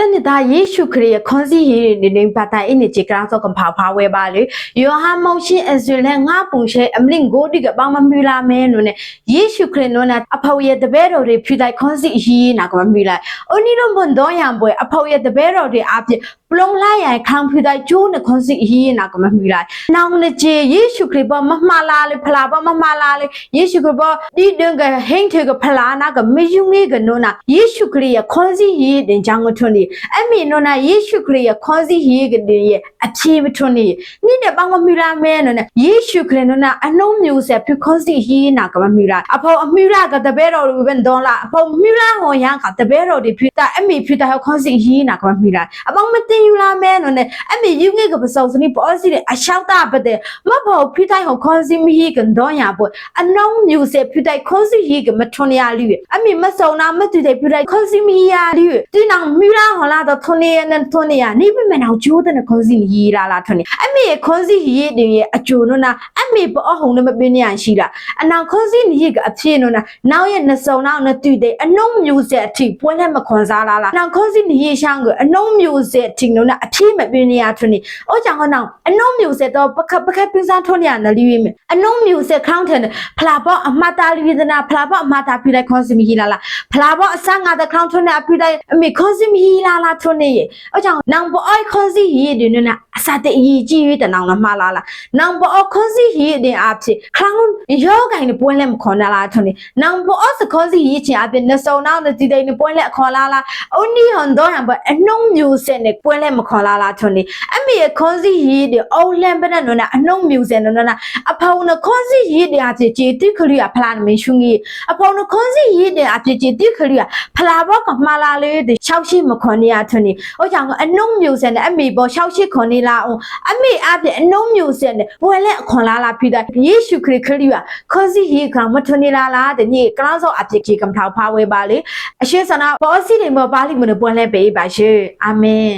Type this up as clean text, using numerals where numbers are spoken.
但你打耶稣可以看是伊你把他一年只干做个跑跑位吧哩，有哈某些是嘞俺不是领过这个帮忙米拉咩侬呢？耶稣可以侬呢？阿跑也特别多的，皮带看是伊那个米拉，而你都不多样不？阿跑也特别多的阿皮。不弄来呀，看皮带就那看是伊那个米拉，那我们这耶稣可以把妈妈拉哩，普拉把妈妈拉哩，耶稣可以把你那个很这个普拉那个没用那个侬呐，耶稣可以看是伊人家我村里。အမေနော်နာယေရှုခရစ်ရဲ့ခေါ်စီဟီကတဲ့ရဲ့အဖြေမထွန်းနေနိတဲ့ပေါင်းမမီလာမဲနော်နာယေရှုခရစ်နော်နာအနှုံးမျိုးဆက်ဖြစ်ခေါ်စီဟီနာကမမီလာအဖေအမီလာကတပဲတော်ဘယ်တော့လာအဖေမီလာဟောရကတပဲတော်ဒီဖြစ်တာအမေဖြစ်တာခေါ်စီဟီနာကမမီလာအပေါင်းမတင်ယူလာမဲနော်နဲ့အမေယူငယ်ကပစောစနိပေါ်စီတဲ့အရှောက်တာပတဲ့မဖို့ဖြစ်တိုင်းဟောခေါ်စီမီဟီကတော့ရပေါ်အနှုံးမျိုးဆက်ဖြစ်တိုင်းခေါ်စီဟီကမထွန်းရလူအမေမစုံနာမတူတဲ့ဖြစ်တိုင်းခေါ်စီမီရလူဒီနောင်မီလာဟောလာတော့ထွန်းနေနဲ့ထွန်းနေရနေပြီမနောက်ကျိုးတဲ့ခေါ်စီဟီလာလာထွန်းနေအမေခေါ်စီဟီရဲ့အကျိုးနော်နာအမေပေါ်ဟုံနဲ့မပင်းနေရရှိလားအနောက်ခေါ်စီဟီကအဖြစ်နော်နာနောက်ရဲ့နှစုံနောက်နဲ့တူတဲ့အနှုံးမျိုးဆက်အထိပွဲလက်မခွန်စားလာလားနောက်ခေါ်စီဟီရှောင်းကအနှုံးမျိုးဆက်အထိနော်နာအဖြစ်မပင်းနေရထွန်းနေအော်ကြောင့်ဟောနောက်အနှုံးမျိုးဆက်တော့ပခပင်းစားထွန်းနေရနော်လီဝေးမယ်အနှုံးမျိုးဆက်ခေါင်းထန်ဖလာပေါ်အမတာလီဝေဒနာဖလာပေါ်အမတာပြလိုက်ခေါ်စီဟီလာလားဖလာပေါ်အစငါတဲ့ခေါင်းထွန်းနေအပြလိုက်အမေခေါ်စီဟီလာလာထွန်းနေရဲ့အော်ကြောင့်နောင်ပေါ်အိုက်ခေါ်စီဟီဒီနော်နာအစားတဲ့အကြီးကြီးရတဲ့နောင်လာမှားလားနောင်ပေါ်ခေါ်စီဟီတဲ့အဖြစ်ခေါင်းရောဂိုင်းနဲ့ပွဲလက်မခေါ်နာလားထွန်းနေနောင်ပေါ်စခေါ်စီဟီချင်အပြင်နှစုံနောက်နဲ့ဒီတိုင်းနဲ့ပွဲလက်ခေါ်လာလားအိုနီဟွန်တော့ဟန်ပေါ်အနှုံးမျိုးဆက်နဲ့ပွဲလက်မခေါ်လာလားထွန်းနေအမေခေါ်စီဟီတဲ့အိုလန်ပနဲ့နော်နာအနှုံးမျိုးဆက်နော်နာအဖောင်းနဲ့ခေါ်စီဟီတဲ့အဖြစ်ဂျေတိခလီယာဖလာမင်းရှုံကြီးအဖောင်းနဲ့ခေါ်စီဟီတဲ့အဖြစ်ဂျေတိခလီယာဖလာဘောကမှားလာလေတဲ့ရှောက်ရှိမခေါ်နေရထွန်းနေဟိုကြောင့်အနှုံးမျိုးဆက်နဲ့အမေပေါ်ရှောက်ရှိခေါ်နေလားအောင်အမေအဖြစ်အနှုံးမျိုးဆက်နဲ့ပွဲလက်ခွန်လာလာဖြစ်တဲ့ယေရှုခရစ်ခလီယာခေါ်စီဟီကမထွန်းနေလားတဲ့ညီကလောင်းစောအဖြစ်ကြီးကံထောက်ဖားဝဲပါလေအရှိစနာပေါ်စီတယ်မပါလိမလို့ပွဲလက်ပေးပါရှေအာမင်